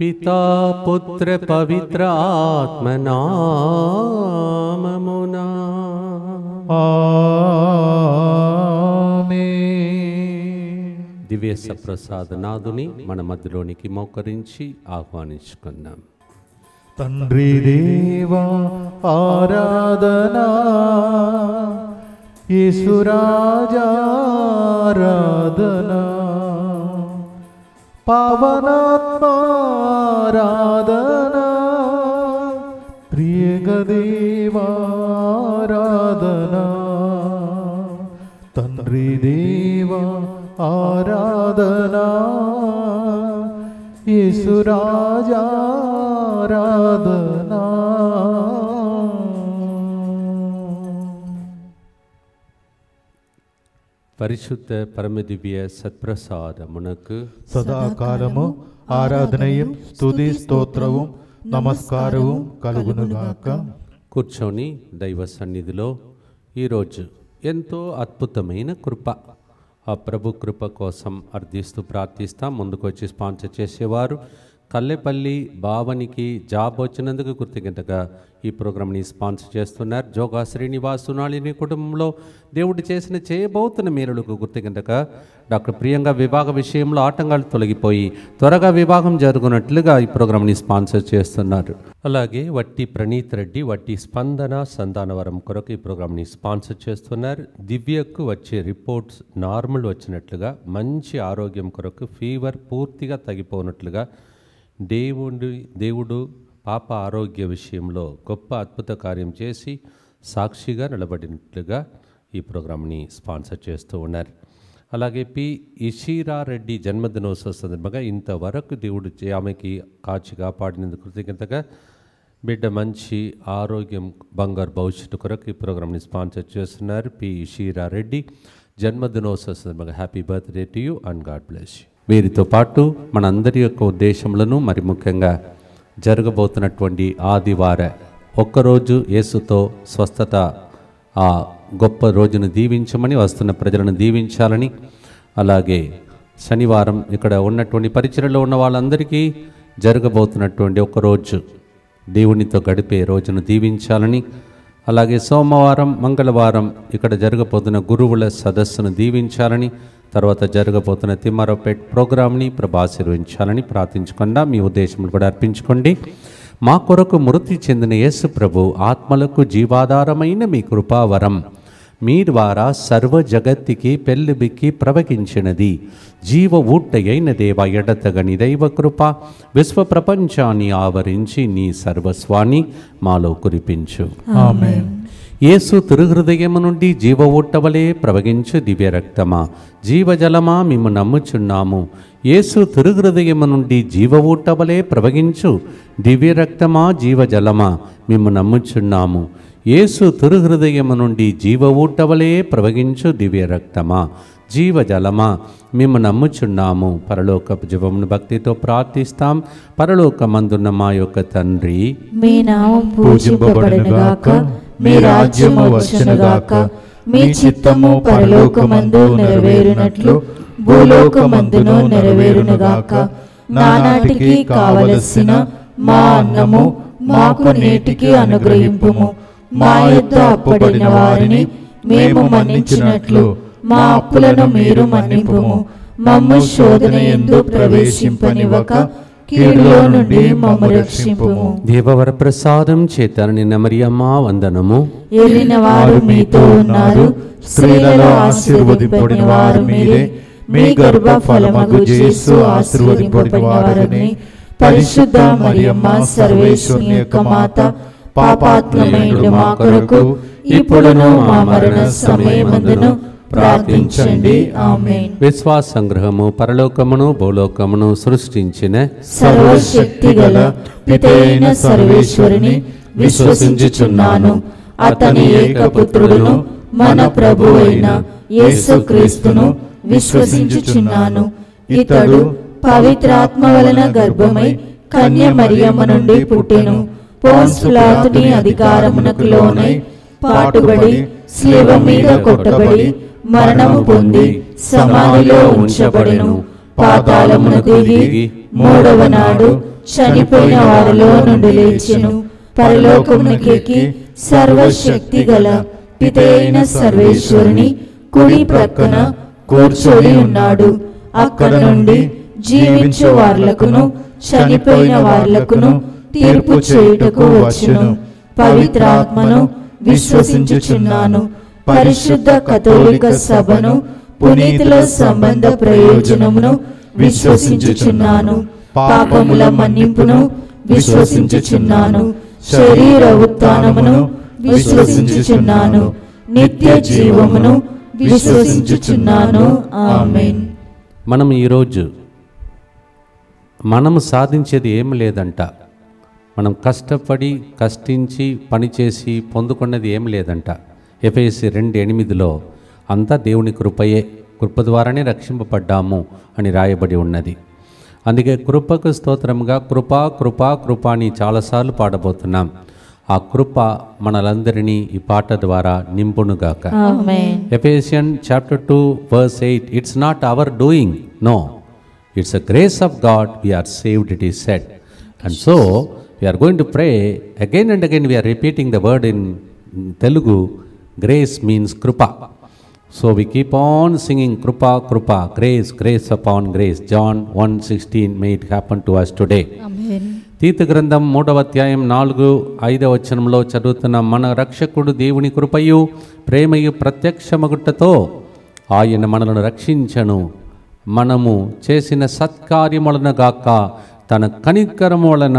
పితా పుత్ర పవిత్ర ఆత్మనామమునా ఆమేన్. దివ్య సప్రసాద నాదుని మన మధ్యలోనికి మోకరించి ఆహ్వానించుకుందాం. తండ్రి దేవా ఆరాధనా, యేసురాజా ఆరాధనా, పావనాత్మా ఆరాధనా, ప్రియగదేవా ఆరాధనా, తండ్రి దేవా ఆరాధనా, యేసురాజా ఆరాధనా. పరిశుద్ధ పరమదివ్య సత్ప్రసాదమునకు సదాకాలము ఆరాధనయం స్తుతి స్తోత్రവും నమస్కారവും కలుగునుగాక. కూర్చొని దైవ సన్నిధిలో ఈరోజు ఎంతో అద్భుతమైన కృప, ఆ ప్రభు కృప కోసం అర్థిస్తూ ప్రార్థిస్తాం. ముందుకు వచ్చి స్పాన్సర్ చేసేవారు కల్లెపల్లి భావనికి జాబ్ వచ్చినందుకు కృతజ్ఞతగా ఈ ప్రోగ్రామ్ని స్పాన్సర్ చేస్తున్నారు. జోగా శ్రీనివాసు నాళిని కుటుంబంలో దేవుడు చేయబోతున్న మేలులకు కృతజ్ఞతగా డాక్టర్ ప్రియాంక వివాహ విషయంలో ఆటంకాలు తొలగిపోయి త్వరగా వివాహం జరుగునట్లుగా ఈ ప్రోగ్రామ్ని స్పాన్సర్ చేస్తున్నారు. అలాగే వట్టి ప్రణీత్ రెడ్డి వట్టి స్పందన సంతానవరం కొరకు ఈ ప్రోగ్రామ్ని స్పాన్సర్ చేస్తున్నారు. దివ్యకు వచ్చే రిపోర్ట్స్ నార్మల్ వచ్చినట్లుగా, మంచి ఆరోగ్యం కొరకు, ఫీవర్ పూర్తిగా తగ్గిపోనట్లుగా, దేవుడు పాప ఆరోగ్య విషయంలో గొప్ప అద్భుత కార్యం చేసి సాక్షిగా నిలబడినట్లుగా ఈ ప్రోగ్రామ్ని స్పాన్సర్ చేస్తూ ఉన్నారు. అలాగే పి ఇషీరారెడ్డి జన్మదినోత్సవ సందర్భంగా ఇంతవరకు దేవుడు ఆమెకి కాచి కాపాడినందుకు కృతజ్ఞతగా బిడ్డ మంచి ఆరోగ్యం, బంగారు భవిష్యత్తు కొరకు ఈ ప్రోగ్రామ్ని స్పాన్సర్ చేస్తున్నారు. పి ఇషీరారెడ్డి జన్మదినోత్సవ సందర్భంగా happy birthday to you and God bless you. వీరితో పాటు మనందరి యొక్క ఉద్దేశములను, మరి ముఖ్యంగా జరగబోతున్నటువంటి ఆదివార ఒక్కరోజు యేసుతో స్వస్థత, ఆ గొప్ప రోజును దీవించమని, వస్తున్న ప్రజలను దీవించాలని, అలాగే శనివారం ఇక్కడ ఉన్నటువంటి పరిచర్యలో ఉన్న వాళ్ళందరికీ జరగబోతున్నటువంటి ఒక్కరోజు దేవునితో గడిపే రోజును దీవించాలని, అలాగే సోమవారం మంగళవారం ఇక్కడ జరగబోతున్న గురువుల సదస్సును దీవించాలని, తర్వాత జరగబోతున్న తిమ్మారావుపేట్ ప్రోగ్రామ్ని ప్రభాశీర్వించాలని ప్రార్థించకుండా మీ ఉద్దేశములు కూడా అర్పించుకోండి. మా కొరకు మృతి చెందిన యేసు ప్రభు ఆత్మలకు జీవాధారమైన మీ కృపావరం మీ ద్వారా సర్వ జగత్తికి పెళ్ళిబిక్కి ప్రవహించినది. జీవ ఊట్టయైన దేవ ఎడతగని దైవ కృప విశ్వ ప్రపంచాన్ని ఆవరించి నీ సర్వస్వాన్ని మాలో కురిపించు. ఆమేన్. యేసు తిరుహృదయము నుండి జీవ ఊట్టవలే ప్రవగించు దివ్య రక్తమా, జీవజలమా మేము నమ్ముచున్నాము. యేసు తిరుహృదయము నుండి జీవ ఊట్టవలే ప్రవగించు దివ్య రక్తమా, జీవజలమా మేము నమ్ముచున్నాము. యేసు తిరుహృదయము నుండి జీవ ఊట్టవలే ప్రవగించు దివ్య రక్తమా, జీవజలమా మేము నమ్ముచున్నాము. పరలోకపు జీవమును భక్తితో ప్రార్థిస్తాం. పరలోకమందున్న మా యొక్క తండ్రి, మీ నామం పూజింపబడునుగాక, మీ రాజ్యము వచ్చునుగాక, మీ చిత్తము పరలోకమందు నెరవేరునట్లు భూలోకమందును నెరవేరునుగాక. నానాటికి కావలసిన మా అన్నము మాకు నేటికి అనుగ్రహింపుము. మా యొద్ద అప్పుబడిన వారిని మేము మన్నించినట్లు మా అప్పులను మీరు మన్నింపుము. మమ్ము శోధన యందు ప్రవేశింపనివ్వక కీడులో నుండి మమ్ము రక్షింపుము. దేవవర ప్రసాదం చేత నిన్న మరియమ్మ వందనము. ఏలిన వారు మీతో ఉన్నారు, స్త్రీలలో ఆశీర్వదింపబడిన వారు మీరే. మీ గర్భ ఫలమగు యేసు ఆశీర్వదింపబడిన వారని. పరిశుద్ధ మరియమ్మ సర్వేశ్వరుని యొక్క మాత, పాపాత్మమైన మా కొరకు ఇప్పుడును మా మరణ సమయమందును ప్రార్థించండి. ఆమేన్. విశ్వాస సంగ్రహము. పరలోకమును భూలోకమును సృష్టించిన సర్వశక్తి గల పితైన సర్వేశ్వరుని విశ్వసించుచున్నాను. అతని ఏకపుత్రుడును మన ప్రభువైన యేసుక్రీస్తును విశ్వసించుచున్నాను. ఇతడు పవిత్రాత్మ వలన గర్భమై కన్య మరియమ్మ నుండి పుట్టెను. పోన్సు పిలాతుని అధికారమునకు లోనై పాటుబడి శిలువ మీద కొట్టబడి మరణము పొంది సమాధిలో ఉంచబడెను. పాతాళమునకు దిగి మూడవ నాడు చనిపోయిన వారిలో నుండి లేచెను, పరలోకమునకెక్కి సర్వశక్తి గల పితైన సర్వేశ్వరుని కుడి ప్రక్కన కూర్చొని ఉన్నాడు. అక్కడ నుండి జీవించు వార్లకును చనిపోయిన వార్లకును తీర్పు చేయుటకు వచ్చును. పవిత్రాత్మను విశ్వసించుచున్నాను, పరిశుద్ధ కథోలిక సభను, పునీతుల సంబంధ ప్రయోజనమును విశ్వసించుచున్నాను, పాపముల మన్నింపును విశ్వసించుచున్నాను, శరీర ఉత్థానమును విశ్వసించుచున్నాను, నిత్య జీవమును విశ్వసించుచున్నాను. ఆమేన్. మనం ఈరోజు మనము సాధించేది ఏం లేదంట. మనం కష్టించి పనిచేసి పొందుకున్నది ఏం లేదంట. ఎఫెసీ 2:8 అంతా దేవుని కృపయే, కృప ద్వారానే రక్షింపబడ్డాము అని రాయబడి ఉన్నది. అందుకే కృపకు స్తోత్రముగా కృపా కృపా కృప అని చాలాసార్లు పాడబోతున్నాం. ఆ కృప మనలందరినీ ఈ పాట ద్వారా నింపునుగాక. ఆమేన్. Ephesians chapter 2:8, it's not our doing, no, it's a grace of God we are saved, it is said. And so we are going to pray again and again. We are repeating the word in Telugu. Grace means krupa, so we keep on singing krupa krupa, grace, grace upon grace. John 1:16, may it happen to us today. ఆమేన్. తీతు గ్రంథం 3వ అధ్యాయం 4-5 వచనంలో చదువుతున్న మన రక్షకుడు దేవుని కృపయు ప్రేమయు ప్రత్యక్షమగుటతో ఆయన మనలను రక్షించను, మనము చేసిన సత్కార్యములన గాక తన కనికరము వలన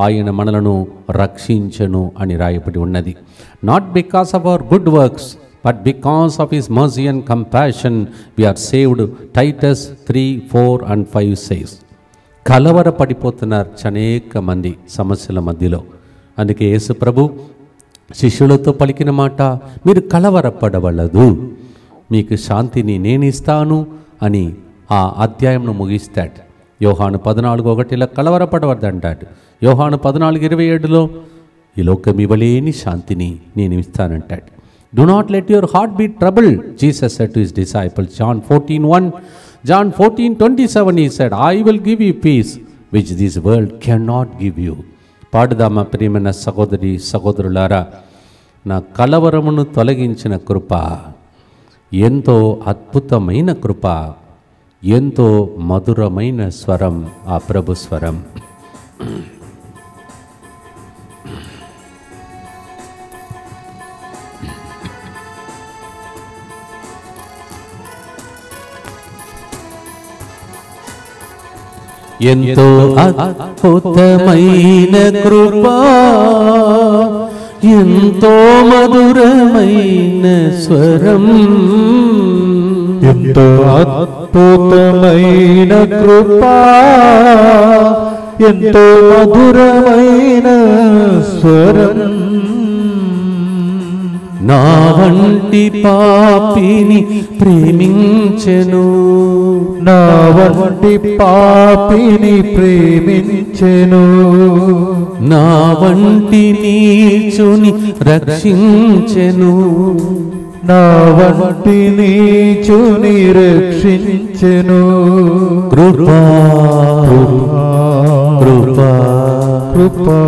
ఆయన మనలను రక్షించను అని రాయబడి ఉన్నది. Not because of our good works but because of his mercy and compassion we are saved. Titus 3:4-5 says. కలవరపడిపోతున్నారు అనేక మంది సమస్యల మధ్యలో. అందుకే యేసు ప్రభు శిష్యులతో పలికిన మాట, మీరు కలవరపడవలదు, మీకు శాంతిని నేను ఇస్తాను అని ఆ అధ్యాయంను ముగిస్తాడు. యోహాను 14:1 కలవరపడవద్దంటాడు. యోహాను 14:27 ఈ లోకం ఇవ్వలేని శాంతిని నేను ఇస్తానంటాడు. Do not let your heart be troubled, Jesus said to his disciples. John 14:1, John 14:27 he said, I will give you peace which this world cannot give you. పాడుదామా ప్రియమైన సహోదరి సహోదరులారా, నా కలవరమును తొలగించిన కృప, ఎంతో అద్భుతమైన కృప, ఎంతో మధురమైన స్వరం ఆ ప్రభు స్వరం. ఎంతో అద్భుతమైన కృప, ఎంతో మధురమైన స్వరం, ఎంతో అద్భుతమైన కృప, ఎంతో మధురమైన స్వరం, నా వంటి పాపిని ప్రేమించెను, నా వంటి పాపిని ప్రేమించెను, నా వంటి నీచుని రక్షించెను, నా వంటి నీచుని రక్షించెను. కృపా కృపా కృపా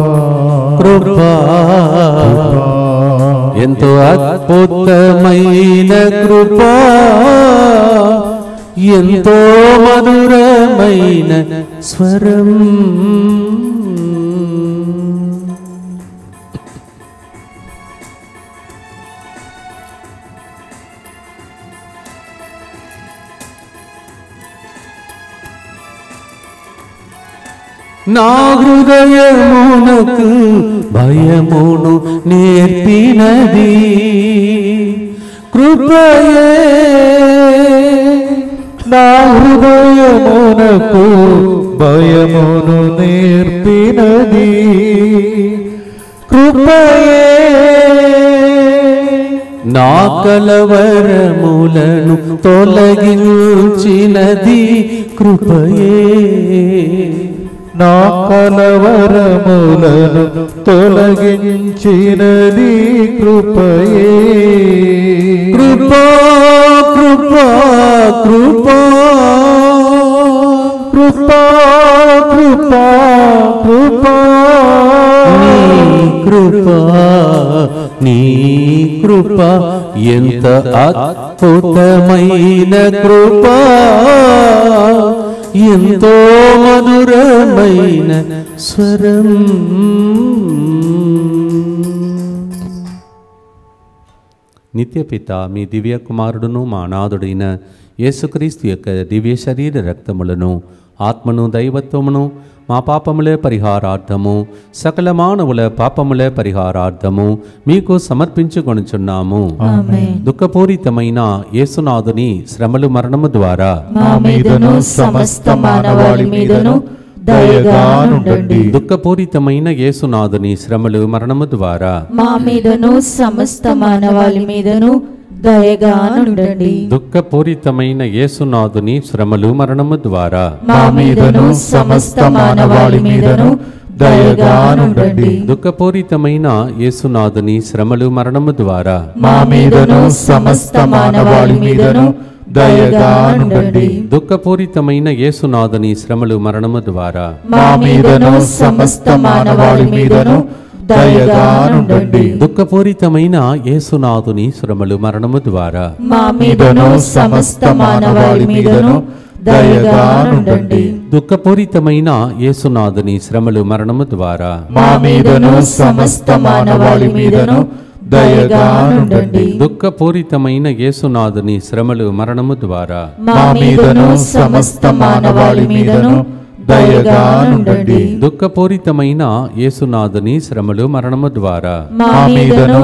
కృపా, ఎంతో అద్భుతమైన కృపా, ఎంతో మధురమైన స్వరం. నా హృదయమునకు భయమును నేర్పినది కృపయే, నా హృదయమునకు భయమును నేర్పినది కృపయే, నా కలవరములను తొలగించినది కృపయే, నా కలవరములను తొలగించినది కృపయే. కృపా కృపా కృపా కృపా కృపా కృపా నీ కృపా నీ కృపా ఎంత అద్భుతమైన కృపా, ఎంతో మధురమైన స్వరం. నిత్యపిత మీ దివ్య కుమారుడును మా అనాథుడైన యేసుక్రీస్తు యొక్క దివ్య శరీర రక్తములను, ఆత్మను, దైవత్వమును మా పాపములే పరిహారార్థము, సకల మానవుల పాపములే పరిహారార్థము మీకు సమర్పించుకొనుచున్నాము. దుఃఖపూరితమైన యేసునాథుని శ్రమలు మరణము ద్వారా మా మీదను సమస్త మానవాళి మీదను దయగా నుండండి. దుఃఖపూరితమైన యేసునాథుని శ్రమలు మరణము ద్వారా మా మీదను సమస్త మానవాళి మీదను దయగా నుండండి. దుఃఖపూరితమైన యేసునాథుని శ్రమలు మరణము ద్వారా మా మీదను సమస్త మానవాళి మీదను దయగా నుండండి. దుఃఖపూరితమైన యేసునాథుని శ్రమలు మరణము ద్వారా మా మీదను సమస్త మానవాళి మీదను దయగా నుండండి. దుఃఖపూరితమైన యేసునాథుని శ్రమలు మరణము ద్వారా మా మీదను సమస్త మానవాళి మీదను దయగా నుండండి. దుఃఖపూరితమైన యేసునాథుని శ్రమలు మరణము ద్వారా మా మీదను సమస్త మానవాళి మీదను దయగా నుండండి. దుఃఖపూరితమైన యేసునాథుని శ్రమలు మరణము ద్వారా మా మీదను సమస్త మానవాళి మీదను దయగా నుండండి. దుఃఖపూరితమైన యేసునాథుని శ్రమలు మరణము ద్వారా మా మీదను సమస్త మానవాళి మీదను దయగా నుండండి. దుఃఖపూరితమైన యేసునాథుని శ్రమలు మరణము ద్వారా మా మీదను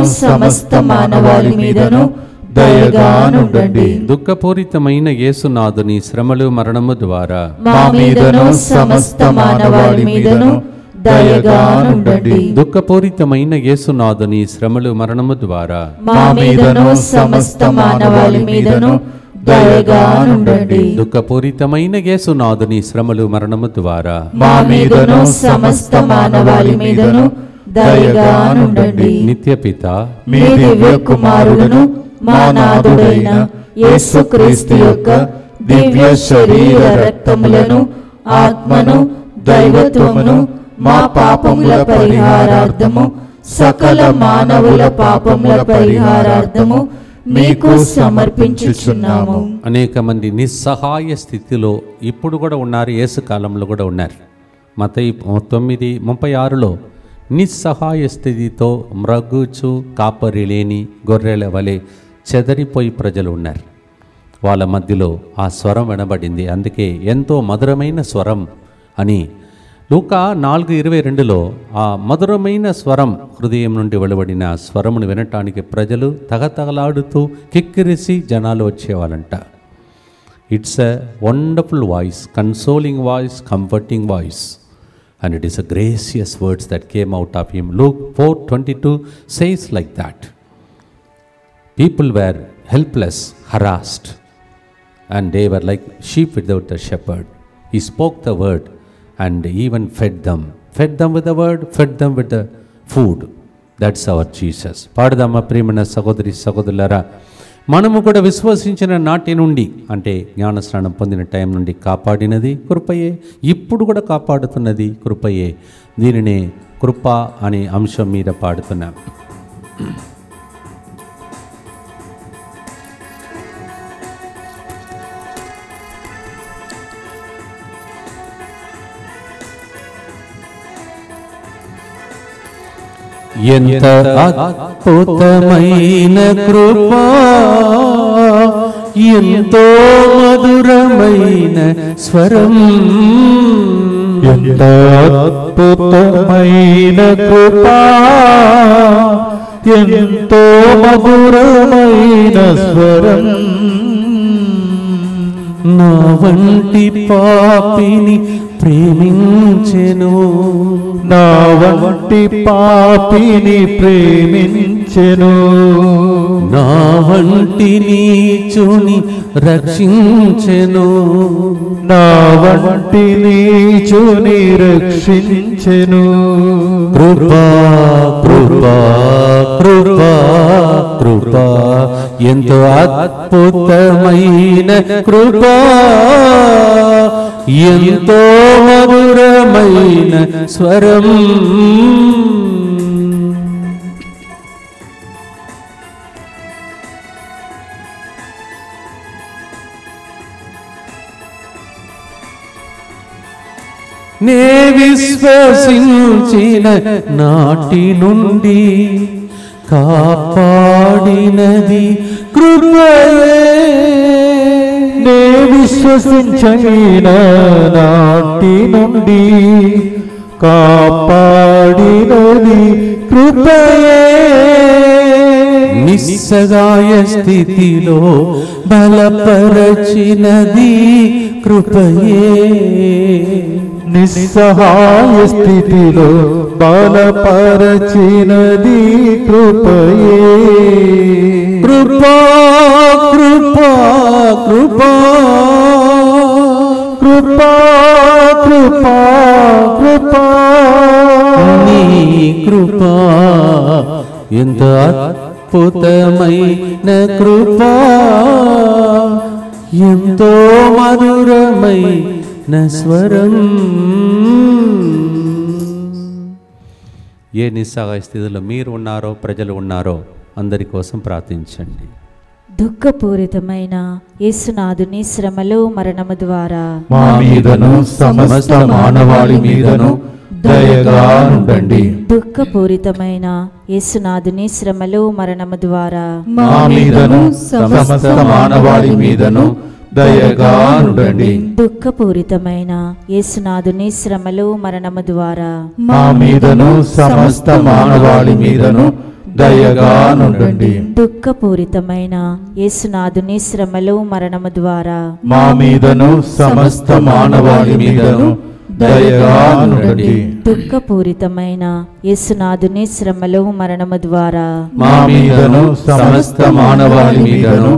సమస్త మానవాళి మీదను దయగా నుండండి. దుఃఖపూరితమైన యేసునాథుని శ్రమలు మరణము ద్వారా మా మీదను సమస్త మానవాళి మీదను దయగా నుండండి. దుఃఖపూరితమైన యేసునాథుని శ్రమలు మరణము ద్వారా మా మీదను సమస్త మానవాళి మీదను దయగా నుండండి. దుఃఖపూరితమైన యేసునాథుని శ్రమలు మరణము ద్వారా మా మీదను సమస్త మానవాళి మీదను దయగా నుండండి. నిత్యపిత మీ దివ్య కుమారుడును మా నాథుడైన యేసుక్రీస్తు యొక్క దివ్య శరీర రక్తములను, ఆత్మను, దైవత్వమును మా పాపముల పరిహారార్థము, సకల మానవుల పాపముల పరిహారార్థము మీకు సమర్పించుచున్నాము. అనేక మంది నిస్సహాయ స్థితిలో ఇప్పుడు కూడా ఉన్నారు, యేసు కాలంలో కూడా ఉన్నారు. మత్తయి 9:36లో నిస్సహాయ స్థితితో మ్రగ్గుచు కాపరి లేని గొర్రెల వలె చెదరిపోయి ప్రజలు ఉన్నారు. వాళ్ళ మధ్యలో ఆ స్వరం వినబడింది. అందుకే ఎంతో మధురమైన స్వరం అని లూకా 4:22లో ఆ మధురమైన స్వరం, హృదయం నుండి వెలువడిన స్వరమును వినటానికి ప్రజలు తగతగలాడుతూ కిక్కిరిసి జనాలు వచ్చేవాళ్ళంట. It's a wonderful voice, consoling voice, comforting voice, and it is a gracious words that came out of him. Luke 4:22 says like that. People were helpless, harassed, and they were like sheep without a shepherd. He spoke the word and even fed them with the word, fed them with the food. That's our Jesus. పాడదామా ప్రియమైన సహోదరి సహోదరులారా, మనము కూడా విశ్వసించిన నాటి నుండి, అంటే జ్ఞానస్నానం పొందిన టైం నుండి కాపాడినది కృపయే, ఇప్పుడు కూడా కాపాడుతున్నది కృపయే. దీనినే కృప అనే అంశం మీద పాడుతున్నాం. ఎంత అద్భుతమైన కృప, ఎంతో మధురమైన స్వరం. ఎంత అద్భుతమైన కృప, ఎంతో మధురమైన స్వరం. నా వంటి పాపిని ప్రేమించెను, నా వంటి పాపిని ప్రేమించెను, నా వంటి నీచుని రక్షించెను, నా వంటి నీచుని రక్షించెను. కృపా కృపా కృపా కృపా, ఎంతో అద్భుతమైన కృపా, ఎంతో మధురమైన స్వరం. నే విశ్వసించిన నాటి నుండి కాపాడినది కృపయే. నే విశ్వసించిన నాటి నుండి కాపాడినది కృపయే. నిస్సహాయ స్థితిలో బలపరచినది కృపయే. నిస్సహాయ స్థితిలో బలపరచినది కృపయే. కృపా కృపా కృపా కృపా కృపా కృపా నీ కృపా ఎంత అద్భుతమైన కృపా, ఎంతో మధురమైన స్వరం. ఏ నిస్సహాయ స్థితిలో మీరు ఉన్నారో, ప్రజలు ఉన్నారో అందరి కోసం ప్రార్థించండి. దుఃఖపూరితమైన యేసునాథుని శ్రమలు మరణము ద్వారా మా మీదను సమస్త మానవాళి మీదను దయగా ఉండండి. దుఃఖపూరితమైన యేసునాథుని శ్రమలు మరణము ద్వారా మా మీదను సమస్త మానవాళి మీదను దయగా ఉండండి. దుఃఖపూరితమైన యేసునాథుని శ్రమలు మరణము ద్వారా మా మీదను సమస్త మానవాళి మీదను దయగా ఉండండి. దుఃఖపూరితమైన యేసునాథుని శ్రమలు మరణము ద్వారా మా మీదను సమస్త మానవాళి మీదను దయగా ఉండండి. దుఃఖపూరితమైన యేసునాథుని శ్రమలు మరణము ద్వారా మా మీదను సమస్త మానవాళి మీదను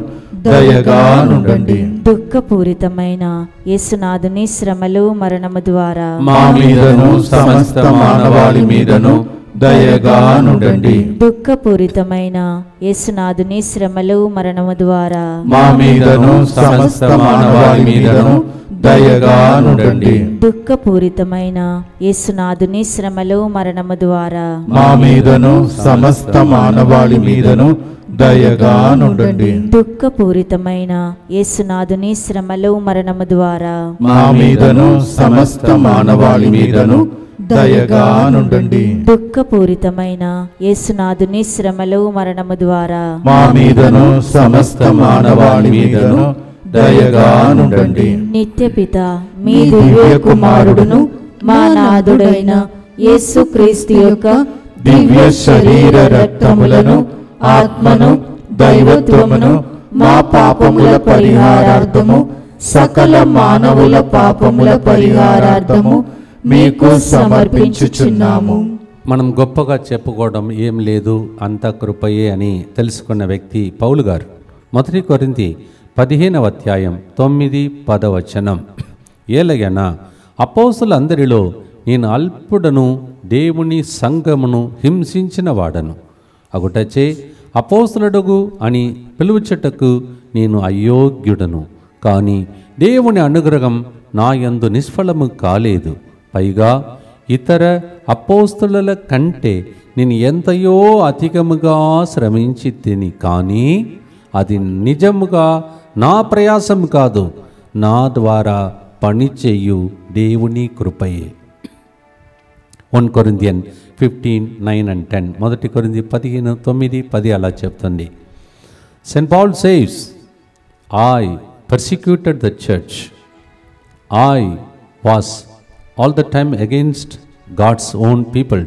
దయగా ఉండండి. దుఃఖపూరితమైన యేసునాథుని శ్రమలు మరణము ద్వారా మా మీదను సమస్త మానవాళి మీదను దయగా ఉండండి. దుఃఖపూరితమైన యేసునాథుని శ్రమలు మరణము ద్వారా మా మీదను సమస్త మానవాళి మీదను దయగా ఉండండి. దుఃఖపూరితమైన యేసునాథుని శ్రమలు మరణము ద్వారా మా మీదను సమస్త మానవాళి మీదను దయగా ఉండండి. దుఃఖపూరితమైన యేసునాథుని శ్రమలు మరణము ద్వారా మా మీదను సమస్త మానవాళి మీదను దయగా ఉండండి. దుఃఖపూరితమైన యేసునాథుని శ్రమలు మరణము ద్వారా మా మీదను సమస్త మానవాళి మీదను దయగా ఉండండి. నిత్యపిత మీ దివ్య కుమారుడును మా నాథుడైన యేసుక్రీస్తు యొక్క దివ్య శరీర రక్తములను ఆత్మను దైవత్వమును మా పాపముల పరిహారార్థము సకల మానవుల పాపముల పరిహారార్థము మీకు సమర్పించుచున్నాము. మనం గొప్పగా చెప్పుకోవడం ఏం లేదు, అంత కృపయే అని తెలుసుకున్న వ్యక్తి పౌలు గారు. 1 కొరింథీ 15వ అధ్యాయం 9-10 ఏలయన అపోస్తులందరిలో నేను అల్పుడను, దేవుని సంఘమును హింసించిన వాడను అగుటచే అపోస్తులుడుగు అని పిలువచుటకు నేను అయోగ్యుడను. కానీ దేవుని అనుగ్రహం నా యందు నిష్ఫలము కాలేదు. పైగా ఇతర అపోస్తుల కంటే నేను ఎంతయో అధికముగా శ్రమించి తిని, కానీ అది నిజముగా నా ప్రయాసం కాదు, నా ద్వారా పనిచేయు దేవుని కృపయే. 1 Corinthians 15:9-10 1 కొరింథీ 15:9-10 అలా చెప్తుంది. St. Paul says, I persecuted the church. I was all the time against God's own people.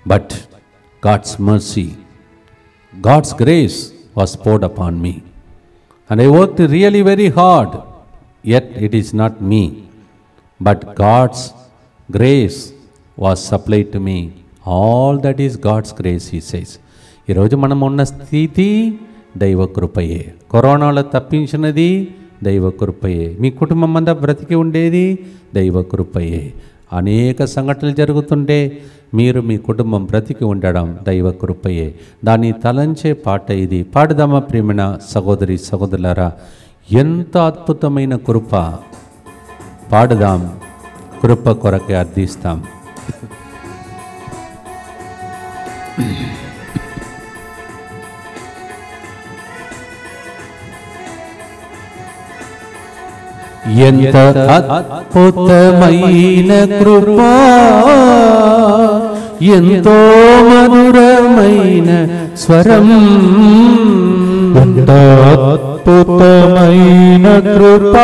But God's mercy, God's grace was poured upon me. And I worked really very hard, yet it is not me, but God's grace was supplied to me. All that is God's grace, he says. ఈరోజు మనం ఉన్న స్థితి దైవ కృపయే. కరోనాలో తప్పించినది దైవ కృపయే. మీ కుటుంబం అంతా బ్రతికి ఉండేది దైవ కృపయే. అనేక సంఘటనలు జరుగుతుంటే మీరు మీ కుటుంబం బ్రతికి ఉండడం దైవ కృపయే. దాన్ని తలంచే పాట ఇది. పాడుదామా ప్రియమైన సహోదరి సహోదరులారా? ఎంత అద్భుతమైన కృప! పాడుదాం, కృప కొరకే అర్థిస్తాం. ఎంత అద్భుతమైన కృప, ఎంతో మధురమైన స్వరం. ఎంత అద్భుతమైన కృప,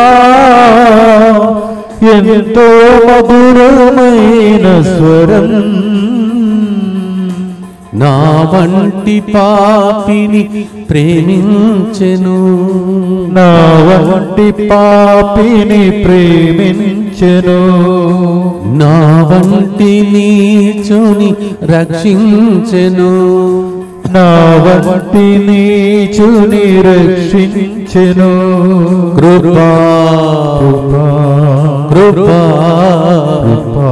ఎంతో మధురమైన స్వరం. నా వంటి పాపిని ప్రేమించెను, నా వంటి పాపిని ప్రేమించెను. నా వంటి నీచుని రక్షించెను, నా వంటి నీచుని రక్షించెను. కృపా కృపా కృపా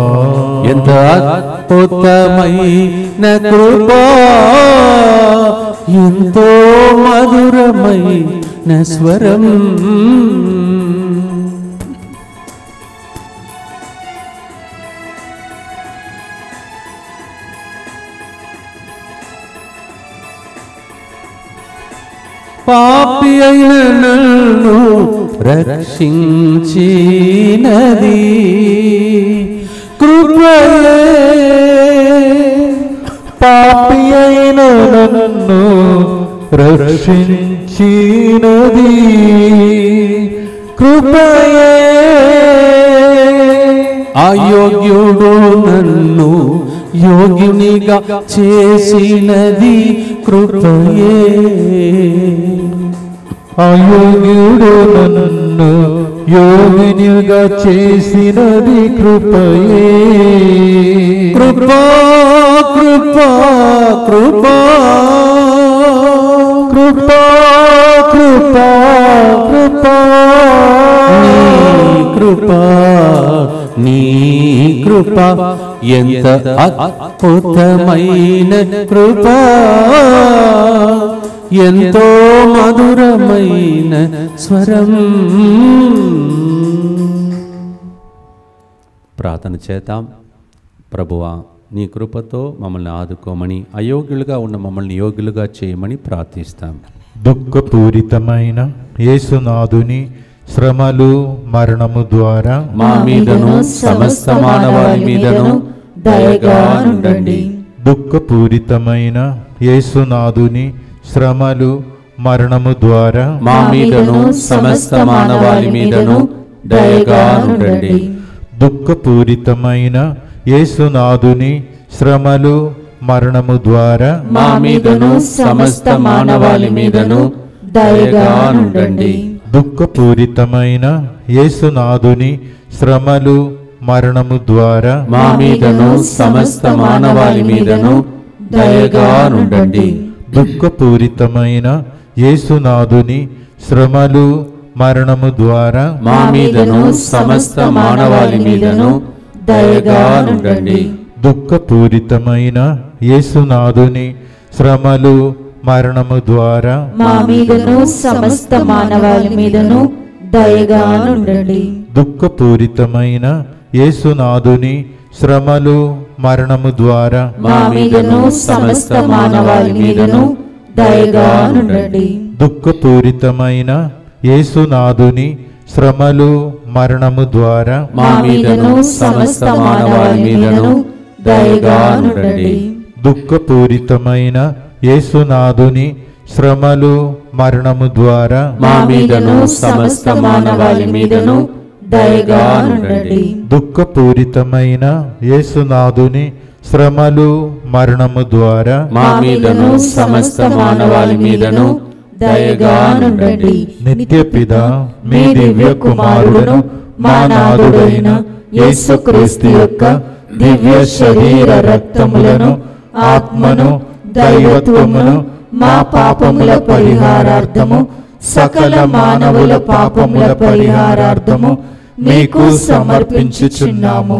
ఎంత అద్భుతమైన కృపా, ఎంతో మధురమైన స్వరం. పాపి అయిన నన్ను రక్షించినది కృపయే. పాపి అయిన నన్ను రక్షించినది కృపయే. అయోగ్యుడు నన్ను యోగినిగా చేసినది కృపయే. అయోగ్యుడు నన్ను యోగినిగా చేసినది కృపయే. కృపా కృపా కృపా కృపా కృపా కృపా కృపా నీ కృప ఎంత అద్భుతమైన కృప, ఎంతో మధురమైన స్వరం. ప్రార్థన చేద్దాం. ప్రభువా, నీ కృపతో మమ్మల్ని ఆదుకోమని, అయోగ్యులుగా ఉన్న మమ్మల్ని యోగ్యులుగా చేయమని ప్రార్థిస్తాం. దుఃఖపూరితమైన యేసునాథుని శ్రమలు మరణము ద్వారా మా మీదను సమస్త మానవాళి మీదను దయగా నుండండి. దుఃఖపూరితమైన యేసునాథుని శ్రమలు మరణము ద్వారా మా మీదను సమస్త మానవాళి మీదను దయగా నుండండి. దుఃఖపూరితమైన యేసునాథుని శ్రమలు మరణము ద్వారా మా మీదను సమస్త మానవాళి మీదను దయగా నుండండి. దుఃఖపూరితమైన యేసునాథుని శ్రమలు మరణము ద్వారా మా మీదను సమస్త మానవాళి మీదను దయగా నుండండి. దుఃఖపూరితమైన యేసునాథుని శ్రమలు మరణము ద్వారా మా మీదను సమస్త మానవాళి మీదను దయగా నుండండి. దుఃఖపూరితమైన యేసునాథుని శ్రమలు మరణము ద్వారా మా మీదను సమస్త మానవాళి మీదను దయగా నుండండి. దుఃఖపూరితమైన యేసునాథుని శ్రమలు మరణము ద్వారా మా మీదను సమస్త మానవాళి మీదను దయగా నుండండి. దుఃఖపూరితమైన యేసునాథుని శ్రమలు మరణము ద్వారా మా మీదను సమస్త మానవాళి మీదను దయగా నుండండి. దుఃఖపూరితమైన యేసునాథుని శ్రమలు మరణము ద్వారా మా మీదను సమస్త మానవాళి మీదను దయగా నుండండి. దుఃఖపూరితమైన యేసునాథుని శ్రమలు మరణము ద్వారా మా మీదను సమస్త మానవాళి మీదను దయగా నుండండి. నిత్యపిత మీ దివ్య కుమారుడును మా నాథుడైన యేసుక్రీస్తు యొక్క దివ్య శరీర రక్తములను ఆత్మను దైవత్వమును మా పాపముల పరిహారార్థము సకల మానవుల పాపముల పరిహారార్థము మీకు సమర్పించుచున్నాము.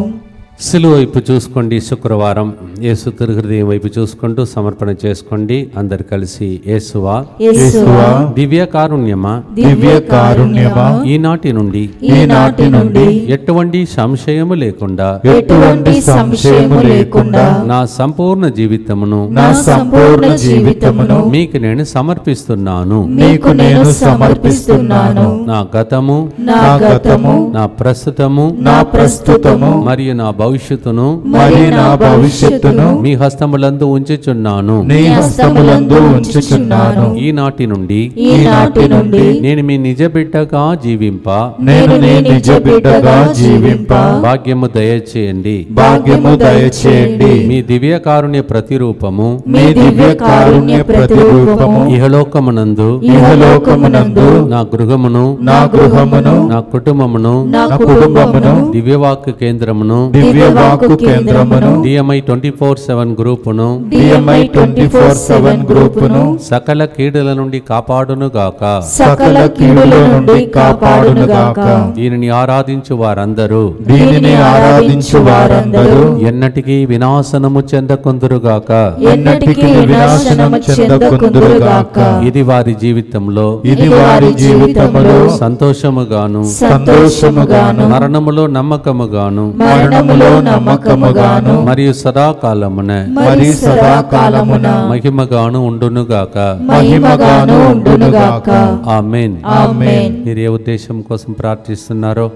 సిలువ వైపు చూసుకోండి. శుక్రవారం యేసు తిరుహృదయం వైపు చూసుకుంటూ సమర్పణ చేసుకోండి. అందరు కలిసి యేసువా యేసువా దివ్య కారుణ్యమా దివ్య కారుణ్యమా ఈనాటి నుండి ఈనాటి నుండి ఎటువంటి సంశయము లేకుండా ఎటువంటి సంశయము లేకుండా నా సంపూర్ణ జీవితమును నా సంపూర్ణ జీవితమును మీకు నేను సమర్పిస్తున్నాను. నీకు నేను సమర్పిస్తున్నాను. నా గతము నా గతము నా ప్రస్తుతము నా ప్రస్తుతము మరియు నా భవిష్యత్తును మరియు నా భవిష్యత్తును మీ హస్తములందు ఉంచుచున్నాను. నీ హస్తములందు ఉంచుచున్నాను. ఈనాటి నుండి ఈనాటి నుండి నేను మీ నిజ బిడ్డగా జీవింప నేను నీ నిజ బిడ్డగా జీవింప భాగ్యము దయచేయండి. భాగ్యము దయచేయండి. మీ దివ్య కారుణ్య ప్రతిరూపము మీ దివ్య కారుణ్య ప్రతిరూపము ఇహలోకమునందు ఇహలోకమునందు నా గృహమును నా గృహమును నా కుటుంబమును నా కుటుంబమును దివ్యవాక్య కేంద్రమును దివ్యవాక్కు కేంద్రమును DMI 24/7 గ్రూపును DMI 24/7 గ్రూపును సకల కీడుల నుండి కాపాడును గాక. సకల కీడుల నుండి కాపాడును గాక. దీనిని ఆరాధించు వారందరూ దీనిని ఆరాధించు వారందరూ ఎన్నటికీ వినాశనము చెందకుందురుగాక. ఎన్నటికీ వినాశనము చెందకుందురు గాక. ఇది వారి జీవితంలో ఇది వారి జీవితములో సంతోషముగాను సంతోషముగాను మరణములో నమ్మకముగాను మరణములో నమ్మకముగాను మరియు సదాకాలమున మరి సదాకాలమున మహిమగాను ఉండునుగాక. మహిమగాను ఉండును గాక. ఆమేన్. ఆమేన్. మీరు ఏ ఉద్దేశం కోసం ప్రార్థిస్తున్నారో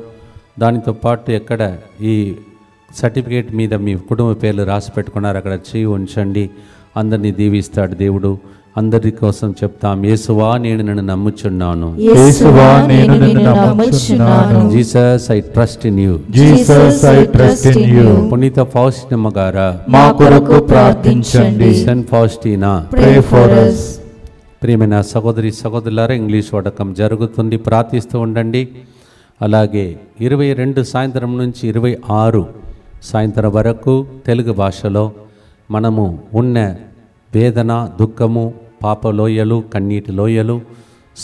దానితో పాటు ఎక్కడ ఈ సర్టిఫికేట్ మీద మీ కుటుంబ పేర్లు రాసి పెట్టుకున్నారు అక్కడ చేయి ఉంచండి. అందరినీ దీవిస్తాడు దేవుడు. అందరి కోసం చెప్తాం. యేసువా నేను నిన్ను నమ్ముచున్నాను. యేసువా నేను నిన్ను నమ్ముచున్నాను. Jesus I trust in you. Jesus I trust in you. పునీత ఫౌస్టినమ్మ గారా మా కొరకు ప్రార్థించండి. Saint Faustina pray for us. ప్రియమైన సహోదరి సహోదరులారా, ఇంగ్లీష్ వడకం జరుగుతుంది, ప్రార్థిస్తూ ఉండండి. అలాగే 22 సాయంత్రం నుంచి 26 సాయంత్రం వరకు తెలుగు భాషలో మనము ఉన్న వేదన, దుఃఖము, పాప లోయలు, కన్నీటి లోయలు,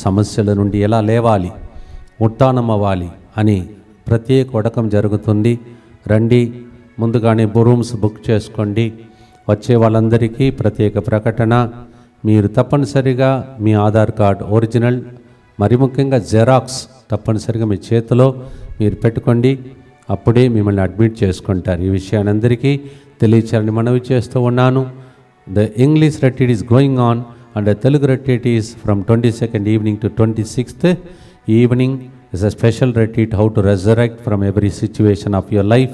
సమస్యల నుండి ఎలా లేవాలి, ఉత్థానం అవ్వాలి అని ప్రత్యేక వడకం జరుగుతుంది. రండి, ముందుగానే రూమ్స్ బుక్ చేసుకోండి. వచ్చే వాళ్ళందరికీ ప్రత్యేక ప్రకటన, మీరు తప్పనిసరిగా మీ ఆధార్ కార్డ్ ఒరిజినల్, మరి ముఖ్యంగా జెరాక్స్ తప్పనిసరిగా మీ చేతిలో మీరు పెట్టుకోండి. అప్పుడే మిమ్మల్ని అడ్మిట్ చేసుకుంటారు. ఈ విషయాన్ని అందరికీ తెలియచేయాలని మనవి చేస్తూ ఉన్నాను. The English retreat is going on and the Telugu retreat is from 22nd evening to 26th evening. Is a special retreat, how to resurrect from every situation of your life.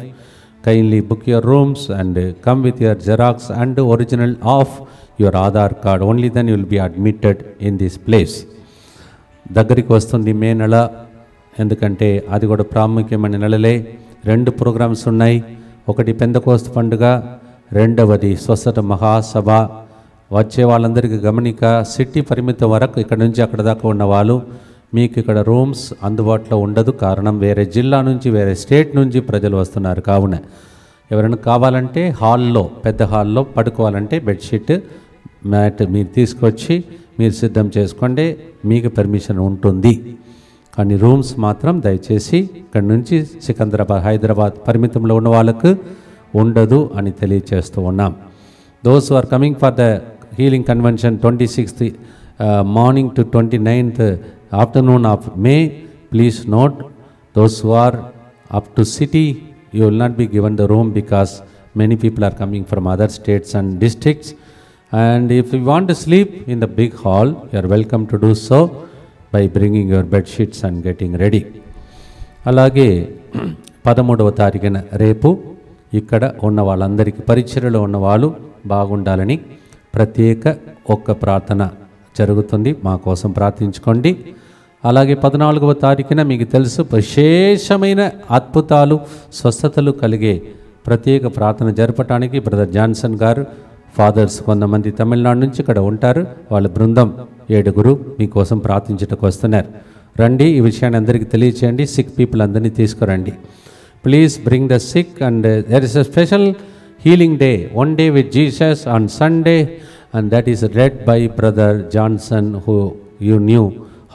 Kindly book your rooms and come with your xerox and original of your Aadhaar card. Only then you will be admitted in this place. దగ్గరికి వస్తుంది మే నెల, ఎందుకంటే అది కూడా ప్రాముఖ్యమైన నెలలే. 2 programmes ఉన్నాయి. ఒకటి పెందకోస్తు పండుగ, రెండవది స్వస్థత మహాసభ. వచ్చే వాళ్ళందరికీ గమనిక, సిటీ పరిమితి వరకు ఇక్కడ నుంచి అక్కడ దాకా ఉన్న వాళ్ళు, మీకు ఇక్కడ రూమ్స్ అందుబాటులో ఉండదు. కారణం వేరే జిల్లా నుంచి, వేరే స్టేట్ నుంచి ప్రజలు వస్తున్నారు. కావున ఎవరైనా కావాలంటే హాల్లో, పెద్ద హాల్లో పడుకోవాలంటే బెడ్షీట్, మ్యాట్ మీరు తీసుకొచ్చి మీరు సిద్ధం చేసుకోండి, మీకు పర్మిషన్ ఉంటుంది. కానీ రూమ్స్ మాత్రం దయచేసి ఇక్కడ నుంచి సికింద్రాబాద్, హైదరాబాద్ పరిమితంలో ఉన్న వాళ్ళకు ఉండదు అని తెలియచేస్తూ ఉన్నాం. Those who are coming for the healing convention 26th morning to 29th afternoon of May, please note, those who are up to city, you will not be given the room because many people are coming from other states and districts. And if you want to sleep in the big hall, you are welcome to do so by bringing your bed sheets and getting ready. అలాగే 13వ తారీఖున రేపు ఇక్కడ ఉన్న వాళ్ళందరికీ, పరిచర్యలో ఉన్న వాళ్ళు బాగుండాలని ప్రత్యేక ఒక్క ప్రార్థన జరుగుతుంది. మా కోసం ప్రార్థించుకోండి. అలాగే 14వ తారీఖున మీకు తెలుసు, విశేషమైన అద్భుతాలు, స్వస్థతలు కలిగే ప్రత్యేక ప్రార్థన జరపడానికి బ్రదర్ జాన్సన్ గారు, ఫాదర్స్ కొంతమంది తమిళనాడు నుంచి ఇక్కడ ఉంటారు, వాళ్ళ బృందం 7 మీకోసం ప్రార్థించటకు వస్తున్నారు. రండి, ఈ విషయాన్ని అందరికీ తెలియచేయండి. సిక్ పీపుల్ అందరినీ తీసుకురండి. Please bring the sick. And there is a special healing day, one day with Jesus on Sunday, and that is led by brother Johnson, who you knew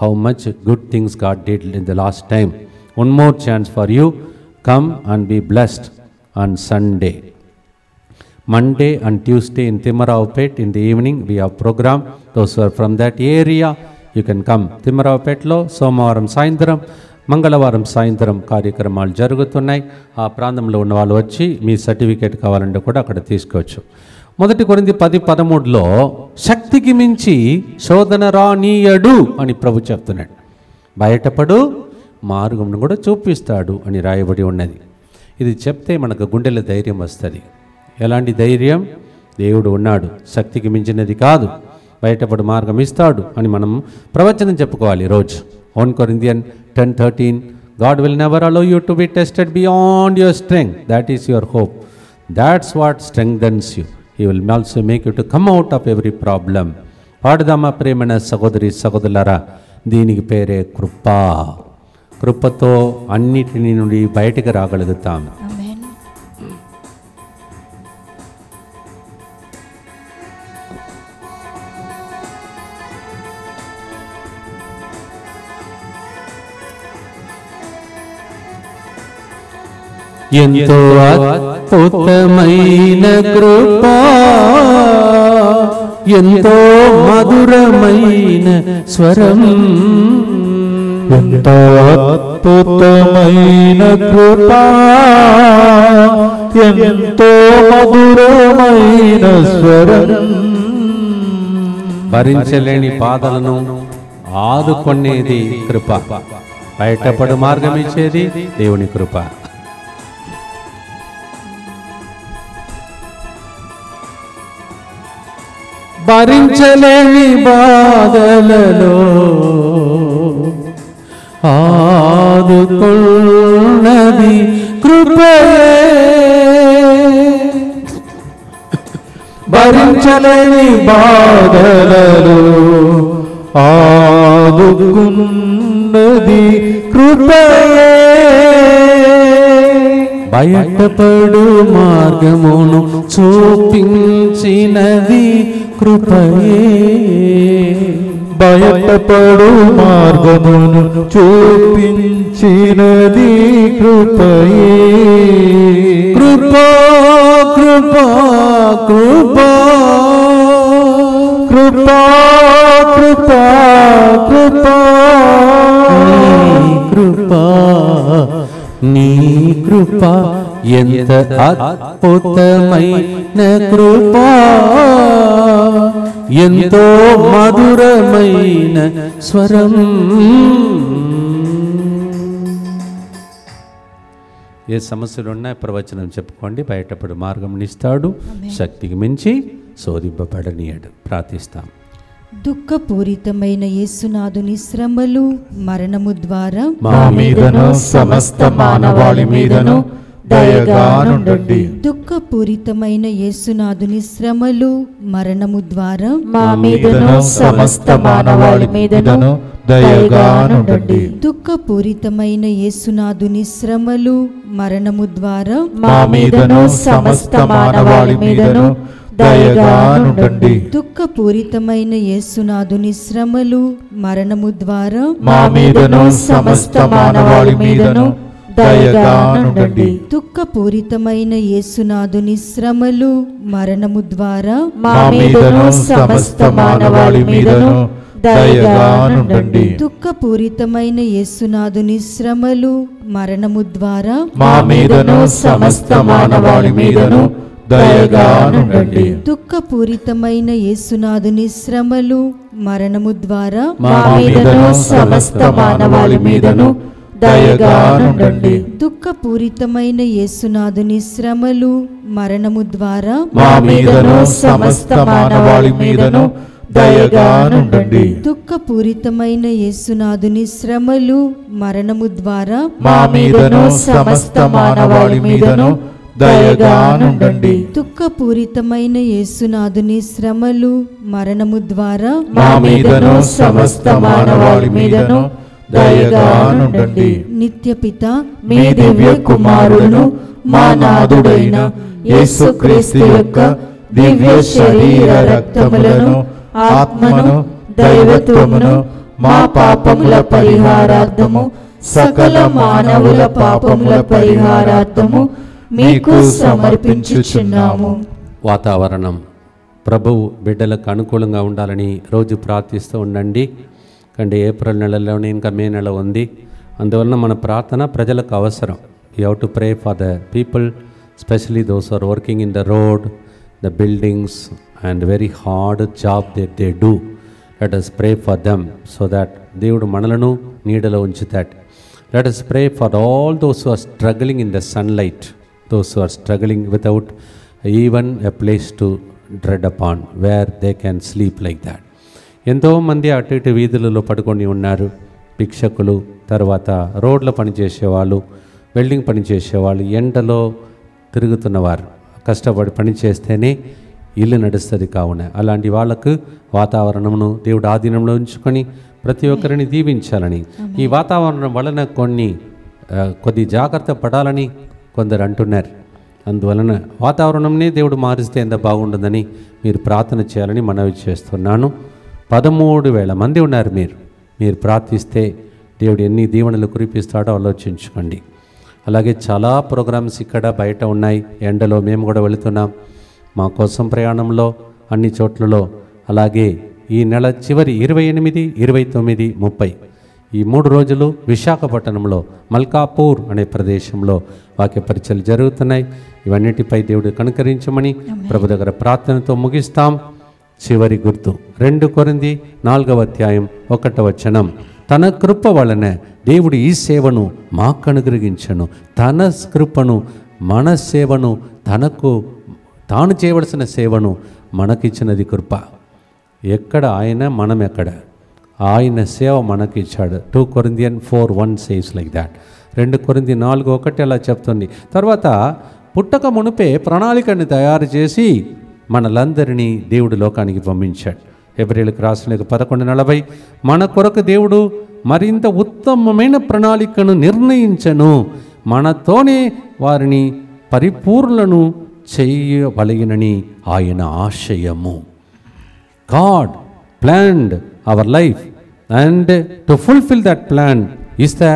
how much good things God did in the last time. One more chance for you. Come and be blessed. on Sunday. Monday and Tuesday in Timaraupet in the evening we have program. Those who are from that area, you can come. Timaraupetlo సోమవారం సాయంత్రం, మంగళవారం సాయంత్రం కార్యక్రమాలు జరుగుతున్నాయి. ఆ ప్రాంతంలో ఉన్న వాళ్ళు వచ్చి మీ సర్టిఫికేట్ కావాలంటే కూడా అక్కడ తీసుకోవచ్చు. 1 కొరింథీ 10:13 శక్తికి మించి శోధన రానీయడు అని ప్రభు చెప్తున్నాడు. బయటపడు మార్గంను కూడా చూపిస్తాడు అని రాయబడి ఉన్నది. ఇది చెప్తే మనకు గుండెల ధైర్యం వస్తుంది. ఎలాంటి ధైర్యం? దేవుడు ఉన్నాడు, శక్తికి మించినది కాదు, బయటపడు మార్గం ఇస్తాడు అని మనం ప్రవచనం చెప్పుకోవాలి రోజు. 1 Corinthians 10:13 God will never allow you to be tested beyond your strength. That is your hope. That's what strengthens you. He will also make you to come out of every problem. పాడదామా ప్రేమైన సహోదరి సహోదరులారా, దీనికి పేరే కృప. కృపతో అన్నిటిని నుండి బయటకు రాగలుగుతాం. ఎంతో అద్భుతమైన కృప, ఎంతో మధురమైన స్వరం, ఎంతో అద్భుతమైన కృప, ఎంతో మధురమైన స్వరం, భరించలేని బాధలను ఆదుకొనేది కృప, బయటపడు మార్గం ఇచ్చేది దేవుని కృప. భరించలేని బాధలలో ఆదుకొన్నది కృపయే, భరించలేని బాధలలో ఆదుకున్నది కృపయే, బయటపడు మార్గమును చూపించినది కృపయే, బయటపడు మార్గమును చూపించినది కృపయే. కృపా కృపా కృపా కృపా కృపా కృపా కృపా, నీ కృప ఎంత అద్భుతమైన కృప, ఎంతో మధురమైన స్వరం. ఏ సమస్యలు ఉన్నాయి ప్రవచనం చెప్పుకోండి, బయటపడు మార్గం ఇస్తాడు, శక్తికి మించి శోధింపబడనీయడు. ప్రార్థిస్తాం. దుఃఖపూరితమైన యేసునాథుని శ్రమలు మరణము ద్వారా మా మీదను సమస్త మానవాళి మీదను దయగా నుండండి. దుఃఖపూరితమైన యేసునాథుని శ్రమలు మరణము ద్వారా మా మీదను సమస్త మానవాళి మీదను దయగా నుండండి. దుఃఖపూరితమైన యేసునాథుని శ్రమలు మరణము ద్వారా మా మీదను సమస్త మానవాళి మీదను దయగా నుండండి. దుఃఖపూరితమైన యేసునాథుని శ్రమలు మరణము ద్వారా మా మీదను సమస్త మానవాళి మీదను దయగా నుండండి. దుఃఖపూరితమైన యేసునాథుని శ్రమలు మరణము ద్వారా మా మీదను సమస్త మానవాళి మీదను దయగా నుండండి. దుఃఖపూరితమైన యేసునాథుని శ్రమలు మరణము ద్వారా మా మీదను సమస్త మానవాళి మీదను దయగా నుండండి. దుఃఖపూరితమైన యేసునాథుని శ్రమలు మరణము ద్వారా మా మీదను సమస్త మానవాళి మీదను దయగా నుండండి. దుఃఖపూరితమైన యేసునాథుని శ్రమలు మరణము ద్వారా మా మీదను సమస్త మానవాళి మీదను దయగా నుండండి. దుఃఖపూరితమైన యేసునాథుని శ్రమలు మరణము ద్వారా మా మీదను సమస్త మానవాళి మీదను దయగా నుండండి. దుఃఖపూరితమైన యేసునాథుని శ్రమలు మరణము ద్వారా మా మీదను సమస్త మానవాళి మీదను దయగా నుండండి. నిత్యపిత మీ దివ్య కుమారులను మా నాథుడైన యేసుక్రీస్తు యొక్క దివ్య శరీర రక్తములను ఆత్మను దైవత్వమును మా పాపముల పరిహారార్థము సకల మానవుల పాపముల పరిహారార్థము మీకు సమర్పించుచున్నాము. వాతావరణం ప్రభువు బిడ్డలకు అనుకూలంగా ఉండాలని రోజు ప్రార్థిస్తూ ఉండండి. కంటే ఏప్రిల్ నెలలోనే ఇంకా మే నెల ఉంది. అందువలన మన ప్రార్థన ప్రజలకు అవసరం. You have to pray for the people, specially those are working in the road, the buildings and very hard job that they do. Let us pray for them so that దేవుడు మనలను నీడలో ఉంచుతాడు. Let us pray for all those who are struggling in the sunlight, those who are struggling without even a place to tread upon, where they can sleep like that. ఎంతోమంది అటు ఇటు వీధులలో పడుకొని ఉన్నారు. భిక్షకులు, తర్వాత రోడ్ల పని చేసేవాళ్ళు, వెల్డింగ్ పని చేసేవాళ్ళు, ఎండలో తిరుగుతున్నవారు. కష్టపడి పని చేస్తేనే ఇల్లు నడుస్తుంది. కావున అలాంటి వాళ్ళకు వాతావరణమును దేవుడు ఆధీనంలో ఉంచుకొని ప్రతి ఒక్కరిని దీవించాలని, ఈ వాతావరణం వలన కొద్ది జాగ్రత్త పడాలని కొందరు అంటున్నారు. అందువలన వాతావరణంనే దేవుడు మారిస్తే ఎంత బాగుంటుందని మీరు ప్రార్థన చేయాలని మనవి చేస్తున్నాను. 13,000 మంది ఉన్నారు. మీరు ప్రార్థిస్తే దేవుడు ఎన్ని దీవెనలు కురిపిస్తాడో ఆలోచించుకోండి. అలాగే చాలా ప్రోగ్రామ్స్ ఇక్కడ బయట ఉన్నాయి. ఎండలో మేము కూడా వెళుతున్నాం మా కోసం ప్రయాణంలో అన్ని చోట్లలో. అలాగే ఈ నెల చివరి 28, 29, 30 ఈ 3 రోజులు విశాఖపట్నంలో మల్కాపూర్ అనే ప్రదేశంలో వాక్య పరిచయలు జరుగుతున్నాయి. ఇవన్నిటిపై దేవుడు కనుకరించమని ప్రభు దగ్గర ప్రార్థనతో ముగిస్తాం. చివరి గుర్తు 2 కొరింథీ 4వ అధ్యాయం 1వ వచనం. తన కృప వలన దేవుడు ఈ సేవను మాకు అనుగ్రహించను. తన కృపను, మన సేవను, తాను చేయవలసిన సేవను మనకిచ్చినది కృప. ఎక్కడ ఆయన, మనం ఎక్కడ. ఆయన సేవ మనకిచ్చాడు. 2 Corinthians 4:1 says like that. 2 కొరింథీ 4:1 అలా చెప్తుంది. తర్వాత పుట్టక మునుపే ప్రణాళికని తయారు చేసి మనలందరినీ దేవుడు లోకానికి పంపించాడు. హెబ్రీయులకు రాసిన 11:40 మన కొరకు దేవుడు మరింత ఉత్తమమైన ప్రణాళికను నిర్ణయించను, మనతోనే వారిని పరిపూర్ణను చేయవలగినని ఆయన ఆశయము. God planned our life, and to fulfill that plan is the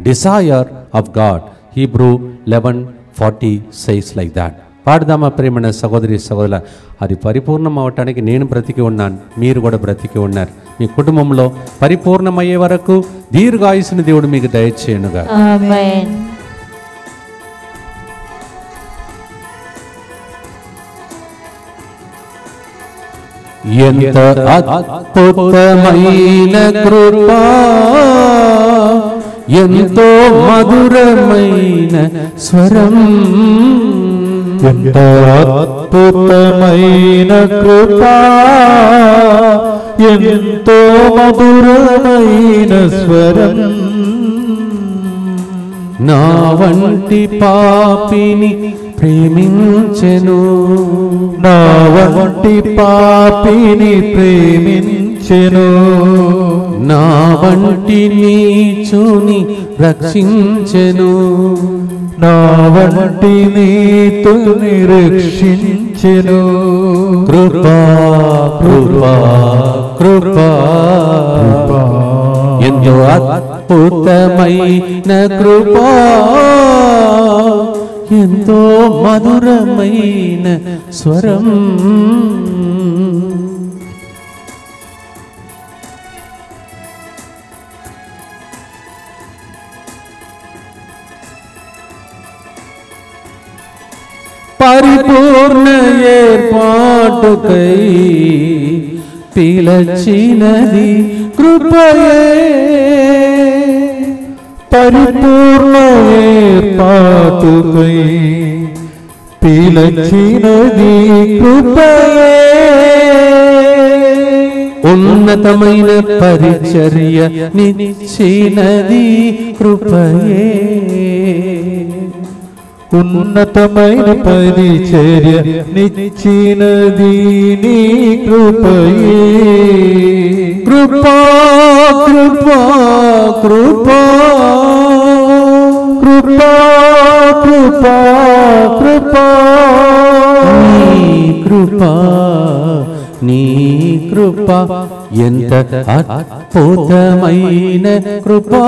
desire of God. Hebrew 11:40 says like that. పాడదామా ప్రేమైన సహోదరి సహోదరుల, అది పరిపూర్ణం అవటానికి నేను బ్రతికి ఉన్నాను, మీరు కూడా బ్రతికి ఉన్నారు. మీ కుటుంబంలో పరిపూర్ణమయ్యే వరకు దీర్ఘాయుసుని దేవుడు మీకు దయచేయనుగా. ఆమేన్. ఎంత అద్భుతమైన కృప, ఎంతో మధురమైన స్వరం. ఎంత అద్భుతమైన కృప, ఎంతో మధురమైన స్వరం. నా వంటి పాపిని ప్రేమించెను, నా వంటి పాపిని ప్రేమించెను. నా వంటి నీచుని రక్షించెను. నా వంటి నీతుని రక్షించెను. కృపా కృపా కృపా, ఎంతో అద్భుతమైన కృపా, ఎంతో మధురమైన స్వరం. పరిపూర్ణ ఏర్పాటుకై పిలచినది కృపయే. పరిపూర్ణ ఏర్పాటుకై పిలచినది కృపయే. ఉన్నతమైన పరిచర్య నిచ్చినది కృపయే. ఉన్నతమైన పరిచర్య నిచ్చినది నీ కృపయే. కృపా కృపా కృపా కృపా కృపా కృపా, నీ కృపా నీ కృప ఎంత అద్భుతమైన కృపా,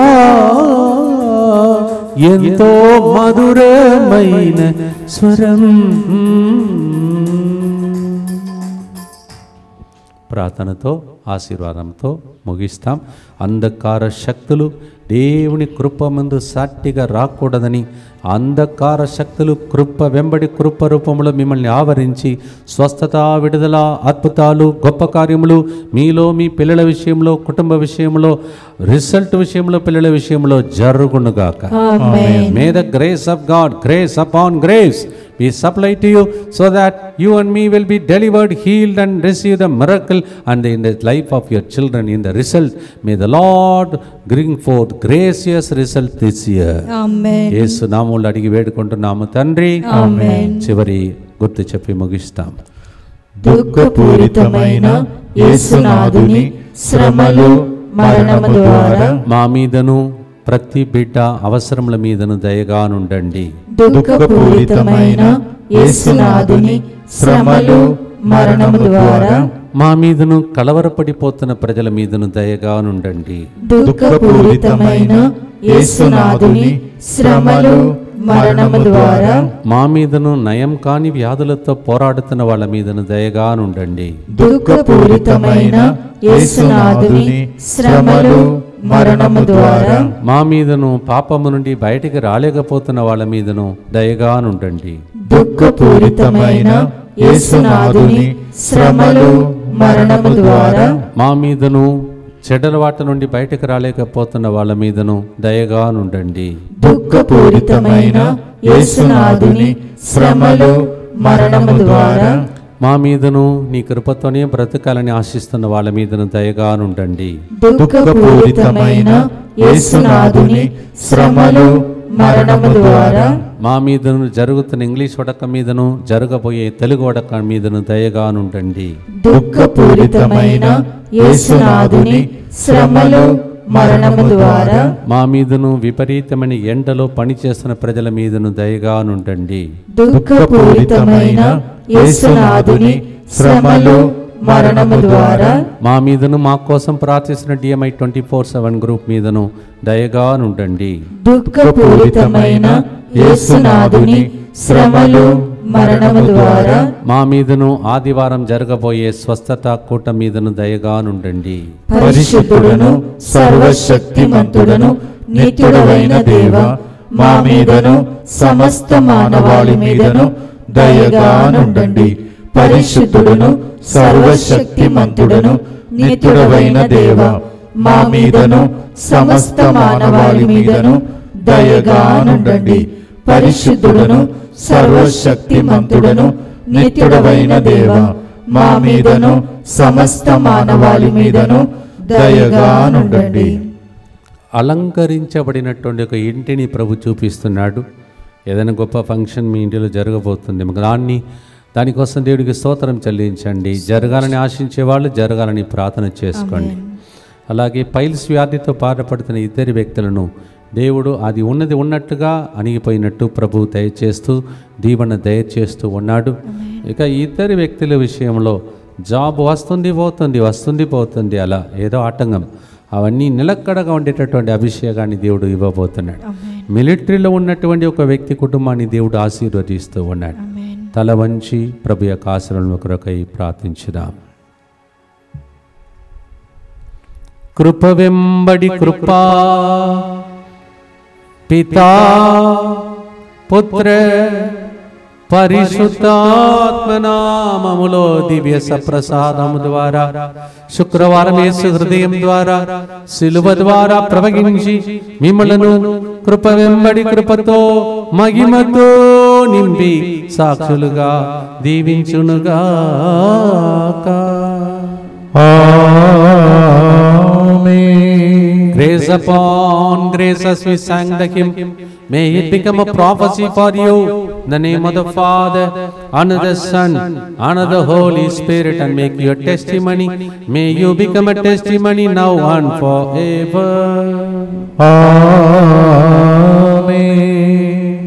ఎంతో మధురమైన స్వరం. ప్రార్థనతో ఆశీర్వాదంతో ముగిస్తాం. అంధకార శక్తులు దేవుని కృప ముందు సాటిగా రాకూడదని, అంధకార శక్తులు కృప వెంబడి కృప రూపంలో మిమ్మల్ని ఆవరించి స్వస్థత, విడుదల, అద్భుతాలు, గొప్ప కార్యములు మీలో, మీ పిల్లల విషయంలో, కుటుంబ విషయంలో, రిజల్ట్ విషయంలో, పిల్లల విషయంలో జరుగునుగాక. May the grace of God, grace upon grace, we supply to you so that you and me will be delivered, healed and receive the miracle and in the life of your children. In the result, may the Lord bring forth gracious result this year. Amen. యేసు నామములో అడిగి వేడుకుంటున్నాము తండ్రి. ఆమేన్. చివరి గుర్తు చెప్పి ముగిస్తాం. దుఃఖపూరితమైన యేసునాథుని శ్రమలు మరణము ద్వారా మా మీదను ప్రతి బిడ్డ అవసరముల మీదను దయగానుండండి. దుఃఖపూరితమైన యేసునాథుని శ్రమలు మరణము ద్వారా మా మీదను కలవరపడిపోతున్న ప్రజల మీదను దయగానుండండి. దుఃఖపూరితమైన యేసునాథుని శ్రమలు మరణము ద్వారా మా మీదను నయం కాని వ్యాధులతో పోరాడుతున్న వాళ్ళ మీదను దయగానుండండి. దుఃఖపూరితమైన యేసునాథుని శ్రమలు మరణము ద్వారా మా మీదను పాపము నుండి బయటికి రాలేకపోతున్న వాళ్ళ మీదను దయగానుండండి. దుఃఖపూరితమైన యేసునాథుని శ్రమలు మరణము ద్వారా మా మీదను చెడ్డలవాట నుండి బయటికి రాలేకపోతున్న వాళ్ళ మీదను దయగానుండండి. దుఃఖపూరితమైన యేసునాథుని శ్రమలు మరణము ద్వారా మా మీదను నీ కృపతోనే బ్రతకాలని ఆశిస్తున్న వాళ్ళ మీదను దయగానుండండి. దుఃఖపూరితమైన యేసునాథుని శ్రమలు మరణము ద్వారా మా మీదను జరుగుతున్న ఇంగ్లీష్ వడక మీదను జరగబోయే తెలుగు వడక మీదను దయగానుండండి. దుఃఖపూరితమైన యేసునాథుని శ్రమలు మరణము ద్వారా మా మీదను విపరీతమైన ఎండలో పనిచేస్తున్న ప్రజల మీదను దయగానుండండి. దుఃఖపూరితమైన యేసునాథుని శ్రమలు మరణము ద్వారా మా మీదను మా కోసం ప్రార్థిస్తున్న DMI 24/7 గ్రూప్ మీదను దయగానుండండి. దుఃఖపూరితమైన యేసునాథుని శ్రమలు మరణము ద్వారా మా మీదను ఆదివారం జరగబోయే స్వస్థత కూట మీదను దయగానుండండి. పరిశుద్ధుడును సర్వశక్తిమంతుడును నిత్యుడవైన దేవ, మా మీదను సమస్త మానవాళి మీదను దయగానుండండి. పరిశుద్ధుడును సర్వశక్తిమంతుడును నిత్యుడవైన దేవ, మా మీదను సమస్త మానవాళి మీదను దయగానుండండి. పరిశుద్ధుడును సర్వశక్తిమంతుడును నిత్యుడవైన దేవ, మా మీదను సమస్త మానవాళి మీదను దయగానుండండి. అలంకరించబడినటువంటి ఒక ఇంటిని ప్రభు చూపిస్తున్నాడు. ఏదైనా గొప్ప ఫంక్షన్ మీ ఇంటిలో జరగబోతుంది, దానికోసం దేవుడికి స్తోత్రం చెల్లించండి. జరగాలని ఆశించే వాళ్ళు జరగాలని ప్రార్థన చేసుకోండి. అలాగే పైల్స్ వ్యాధితో బాధపడుతున్న ఇద్దరి వ్యక్తులను దేవుడు అది ఉన్నది ఉన్నట్టుగా అణిగిపోయినట్టు ప్రభు దయచేస్తూ దీవెన దయచేస్తూ ఉన్నాడు. ఇక ఇద్దరి వ్యక్తుల విషయంలో జాబ్ వస్తుంది పోతుంది అలా ఏదో ఆటంకం, అవన్నీ నిలకడగా ఉండేటటువంటి అభిషేకాన్ని దేవుడు ఇవ్వబోతున్నాడు. మిలిటరీలో ఉన్నటువంటి ఒక వ్యక్తి కుటుంబాన్ని దేవుడు ఆశీర్వదిస్తూ ఉన్నాడు. తల వంచి ప్రభు యొక్క ఆశీర్వాదం కొరకై ప్రార్థించుదాం. కృప వెంబడి కృపా, పితా పుత్ర పరిశుద్ధాత్మనామములో దివ్య సప్రసాదము ద్వారా శుక్రవారం యేసు హృదయం ద్వారా సిలువ ద్వారా ప్రవహించి మిమ్మలను కృప వెంబడి కృపతో మహిమతో నింపి సాక్షులుగా దీవించునుగాక. Grace upon grace as we sang the hymn, may it become a prophecy for you. In the name of the Father, and of the Son, and of the Holy Spirit, and make your testimony. May you become a testimony now and forever. Amen.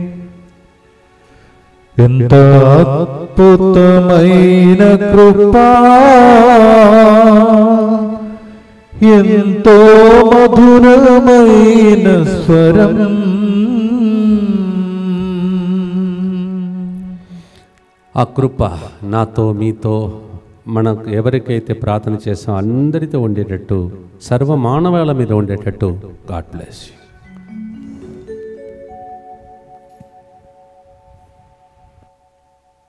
ఎంత అద్భుతమైన కృపా, ఎంతో మధురమైన స్వరం, ఆ కృప నాతో మీతో మనం ఎవరికైతే ప్రార్థన చేస్తామో అందరితో ఉండేటట్టు, సర్వ మానవాళి మీద ఉండేటట్టు గాడ్ బ్లెస్ యు.